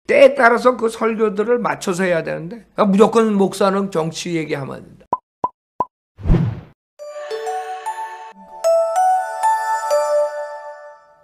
때에 따라서 그 설교들을 맞춰서 해야 되는데 무조건 목사는 정치 얘기하면 안 된다.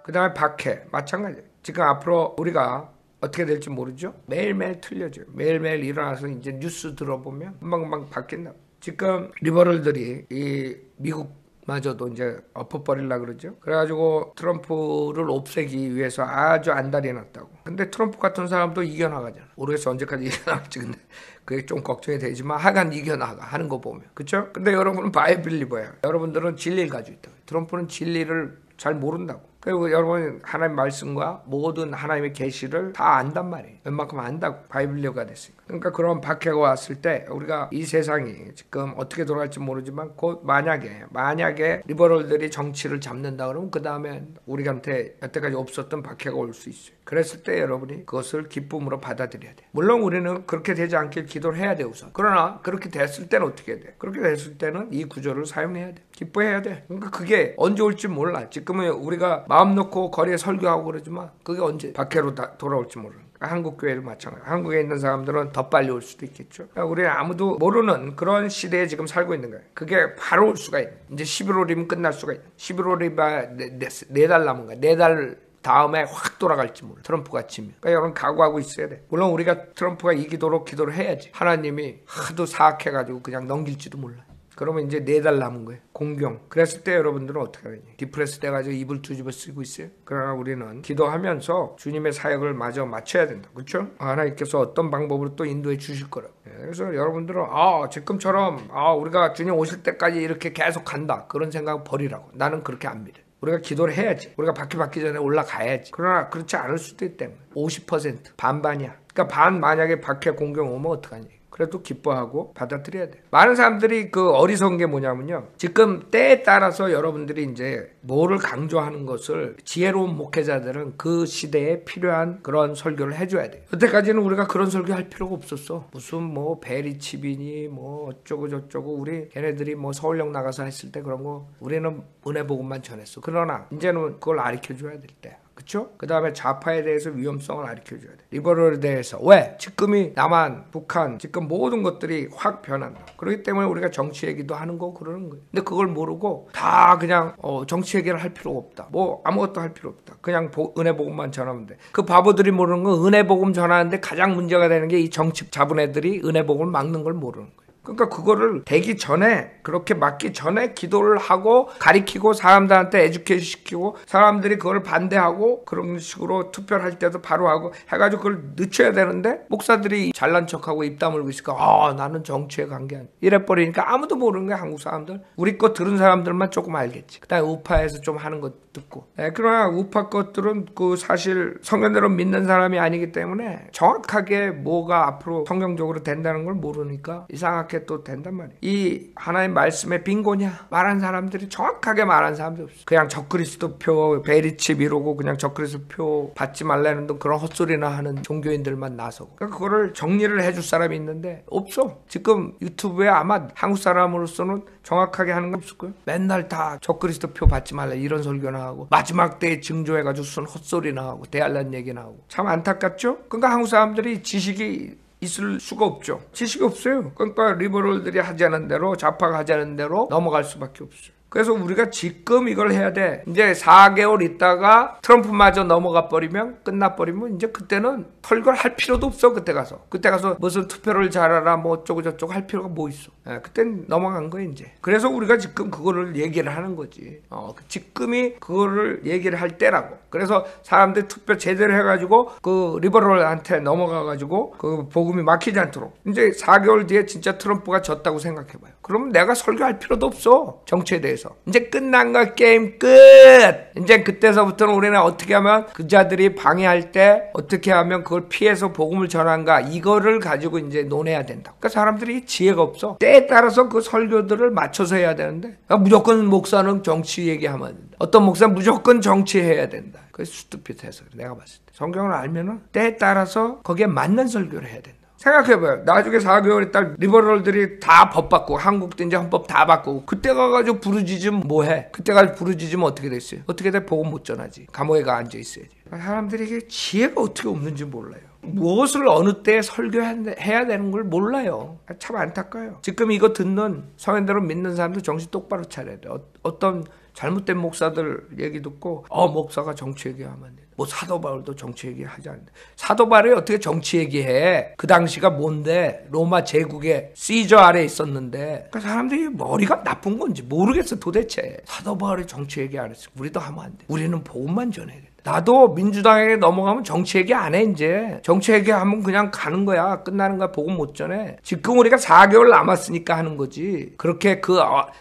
그 다음에 박해 마찬가지. 지금 앞으로 우리가 어떻게 될지 모르죠. 매일매일 틀려져요. 매일매일 일어나서 이제 뉴스 들어보면 금방금방 바뀐다. 지금 리버럴들이 이 미국마저도 이제 엎어버리려고 그러죠. 그래가지고 트럼프를 없애기 위해서 아주 안달이 났다고. 근데 트럼프 같은 사람도 이겨나가잖아. 모르겠어 언제까지 이겨나갈지. 근데 그게 좀 걱정이 되지만 하여간 이겨나가 하는 거 보면. 그쵸? 근데 여러분은 바이블리버예요. 여러분들은 진리를 가지고 있다. 트럼프는 진리를 잘 모른다고. 그리고 여러분 하나님의 말씀과 모든 하나님의 계시를 다 안단 말이에요. 웬만큼 안다고. 바이블리어가 됐으니까. 그러니까 그런 박해가 왔을 때 우리가 이 세상이 지금 어떻게 돌아갈지 모르지만 곧 만약에 리버럴들이 정치를 잡는다 그러면 그 다음에 우리한테 여태까지 없었던 박해가 올 수 있어요. 그랬을 때 여러분이 그것을 기쁨으로 받아들여야 돼. 물론 우리는 그렇게 되지 않길 기도를 해야 돼 우선. 그러나 그렇게 됐을 때는 어떻게 해야 돼? 그렇게 됐을 때는 이 구조를 사용해야 돼. 기뻐해야 돼. 그러니까 그게 언제 올지 몰라. 지금은 우리가 마음 놓고 거리에 설교하고 그러지만 그게 언제 박해로 돌아올지 모르는 거야. 한국 교회도 마찬가지. 한국에 있는 사람들은 더 빨리 올 수도 있겠죠. 그러니까 우리는 아무도 모르는 그런 시대에 지금 살고 있는 거예요. 그게 바로 올 수가 있는. 이제 11월이면 끝날 수가 있는. 11월이 네 달 남은 거야. 4달 다음에 확 돌아갈지 몰라. 트럼프가 치면. 그러니까 여러분 각오하고 있어야 돼. 물론 우리가 트럼프가 이기도록 기도를 해야지. 하나님이 하도 사악해가지고 그냥 넘길지도 몰라. 그러면 이제 4달 남은 거예요. 공경. 그랬을 때 여러분들은 어떻게 하겠니? 디프레스 돼가지고 입을 뒤집어 쓰고 있어요. 그러나 우리는 기도하면서 주님의 사역을 마저 맞춰야 된다. 그렇죠? 하나님께서 어떤 방법으로 또 인도해 주실 거라고. 그래서 여러분들은 지금처럼 우리가 주님 오실 때까지 이렇게 계속 간다. 그런 생각 버리라고. 나는 그렇게 안 믿어. 우리가 기도를 해야지. 우리가 바퀴 받기 전에 올라가야지. 그러나 그렇지 않을 수도 있기 때문에 50% 반반이야. 그러니까 반 만약에 박해 공경 오면 어떡하니? 그래도 기뻐하고 받아들여야 돼. 많은 사람들이 그 어리석은 게 뭐냐면요. 지금 때에 따라서 여러분들이 이제 뭐를 강조하는 것을 지혜로운 목회자들은 그 시대에 필요한 그런 설교를 해줘야 돼. 여태까지는 우리가 그런 설교할 필요가 없었어. 무슨 뭐 베리칩이니 뭐 어쩌고 저쩌고 우리 걔네들이 뭐 서울역 나가서 했을 때 그런 거 우리는 은혜 복음만 전했어. 그러나 이제는 그걸 가르쳐줘야 될 때야. 그쵸? 그 다음에 좌파에 대해서 위험성을 가르쳐줘야 돼. 리버럴에 대해서. 왜? 지금이 남한, 북한, 지금 모든 것들이 확 변한다. 그렇기 때문에 우리가 정치 얘기도 하는 거 그러는 거예요. 근데 그걸 모르고 다 그냥 정치 얘기를 할 필요가 없다. 뭐 아무것도 할 필요 없다. 그냥 은혜 복음만 전하면 돼. 그 바보들이 모르는 건 은혜 복음 전하는데 가장 문제가 되는 게 이 정치 잡은 애들이 은혜 복음을 막는 걸 모르는 거예요. 그러니까 그거를 되기 전에 그렇게 막기 전에 기도를 하고 가리키고 사람들한테 에듀케이션 시키고 사람들이 그걸 반대하고 그런 식으로 투표를 할 때도 바로 하고 해가지고 그걸 늦춰야 되는데 목사들이 잘난 척하고 입 다물고 있으니까 나는 정치에 관계 아니야 이래버리니까 아무도 모르는 거야. 한국 사람들. 우리 거 들은 사람들만 조금 알겠지. 그 다음에 우파에서 좀 하는 거 듣고. 그러나 우파 것들은 그 사실 성경대로 믿는 사람이 아니기 때문에 정확하게 뭐가 앞으로 성경적으로 된다는 걸 모르니까 이상하게 또 된단 말이에요. 이 하나님 말씀에 빈곤이야. 말한 사람들이 정확하게 말한 사람들이 없어. 그냥 적그리스도표 베리칩 이러고 그냥 적그리스도표 받지 말라는 그런 헛소리나 하는 종교인들만 나서고. 그러니까 그거를 정리를 해줄 사람이 있는데 없어. 지금 유튜브에 아마 한국 사람으로서는 정확하게 하는 건 없을 거예요. 맨날 다 적그리스도표 받지 말라 이런 설교나 하고 마지막 때에 증조해가지고 무슨 헛소리나 하고 대할란 얘기나 하고. 참 안타깝죠? 그러니까 한국 사람들이 지식이 있을 수가 없죠. 지식이 없어요. 그러니까 리버럴들이 하자는 대로 좌파가 하자는 대로 넘어갈 수밖에 없어요. 그래서 우리가 지금 이걸 해야 돼. 이제 4개월 있다가 트럼프마저 넘어가 버리면 끝나버리면 이제 그때는 털걸 할 필요도 없어. 그때 가서 무슨 투표를 잘하라 뭐 어쩌고 저쩌고 할 필요가 뭐 있어. 그땐 넘어간 거야 이제. 그래서 우리가 지금 그거를 얘기를 하는 거지. 지금이 그거를 얘기를 할 때라고. 그래서 사람들 투표 제대로 해가지고 그 리버럴한테 넘어가가지고 그 복음이 막히지 않도록. 이제 4개월 뒤에 진짜 트럼프가 졌다고 생각해봐요. 그러면 내가 설교할 필요도 없어. 정치에 대해서. 이제 끝난 거 게임 끝. 이제 그때서부터는 우리는 어떻게 하면 그 자들이 방해할 때 어떻게 하면 그걸 피해서 복음을 전한가 이거를 가지고 이제 논해야 된다. 그러니까 사람들이 지혜가 없어. 때에 따라서 그 설교들을 맞춰서 해야 되는데 무조건 목사는 정치 얘기하면 안 된다. 어떤 목사는 무조건 정치해야 된다. 그게 스투핏해서 내가 봤을 때 성경을 알면은 때에 따라서 거기에 맞는 설교를 해야 된다. 생각해봐요. 나중에 4개월 있다 리버럴들이 다 법 바꾸고 한국도 이제 헌법 다 바꾸고 그때 가가지고 부르짖으면 뭐해? 그때 가서 부르짖으면 어떻게 됐어요? 어떻게 돼? 복음 못 전하지. 감옥에 가 앉아있어야지. 사람들이 이게 지혜가 어떻게 없는지 몰라요. 무엇을 어느 때 설교해야 되는 걸 몰라요. 참 안타까워요. 지금 이거 듣는 성현대로 믿는 사람도 정신 똑바로 차려야 돼. 어떤 잘못된 목사들 얘기 듣고 목사가 정치 얘기하면 안 돼. 뭐 사도 바울도 정치 얘기하지 않는데 사도 바울이 어떻게 정치 얘기해? 그 당시가 뭔데? 로마 제국의 시저 아래 있었는데 그러니까 사람들이 머리가 나쁜 건지 모르겠어 도대체. 사도 바울이 정치 얘기 안 했어. 우리도 하면 안 돼. 우리는 복음만 전해야겠다. 나도 민주당에게 넘어가면 정치 얘기 안 해 이제. 정치 얘기하면 그냥 가는 거야. 끝나는 거야. 복음 못 전해. 지금 우리가 4개월 남았으니까 하는 거지. 그렇게 그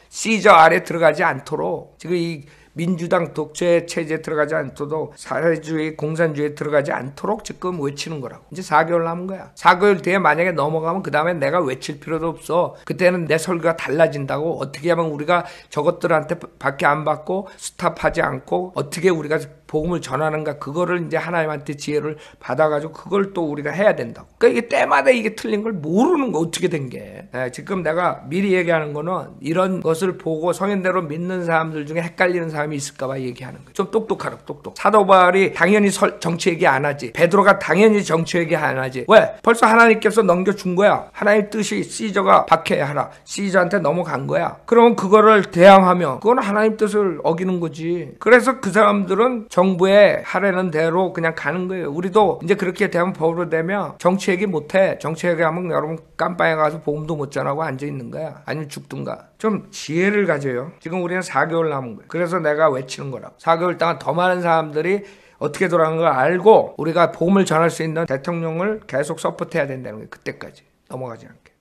시저 아래 들어가지 않도록 지금 이 민주당 독재 체제에 들어가지 않도록 사회주의, 공산주의에 들어가지 않도록 지금 외치는 거라고. 이제 4개월 남은 거야. 4개월 뒤에 만약에 넘어가면 그 다음에 내가 외칠 필요도 없어. 그때는 내 설교가 달라진다고. 어떻게 하면 우리가 저것들한테 밖에 안 받고 스탑하지 않고 어떻게 우리가 복음을 전하는가 그거를 이제 하나님한테 지혜를 받아가지고 그걸 또 우리가 해야 된다고. 그러니까 이게 때마다 이게 틀린 걸 모르는 거 어떻게 된 게. 지금 내가 미리 얘기하는 거는 이런 것을 보고 성현대로 믿는 사람들 중에 헷갈리는 사람이 있을까봐 얘기하는 거예요. 좀 똑똑하라 똑똑. 사도 바울이 당연히 정치 얘기 안 하지. 베드로가 당연히 정치 얘기 안 하지. 왜? 벌써 하나님께서 넘겨준 거야. 하나님 뜻이 시저가 박해하라. 시저한테 넘어간 거야. 그러면 그거를 대항하면 그건 하나님 뜻을 어기는 거지. 그래서 그 사람들은 정부에 하라는 대로 그냥 가는 거예요. 우리도 이제 그렇게 되면 법으로 되면 정치 얘기 못해. 정치 얘기하면 여러분 깜빵에 가서 복음도 못 전하고 앉아있는 거야. 아니면 죽든가. 좀 지혜를 가져요. 지금 우리는 4개월 남은 거예요. 그래서 내가 외치는 거라고. 4개월 동안 더 많은 사람들이 어떻게 돌아가는 걸 알고 우리가 복음을 전할 수 있는 대통령을 계속 서포트해야 된다는 거예요. 그때까지 넘어가지 않게.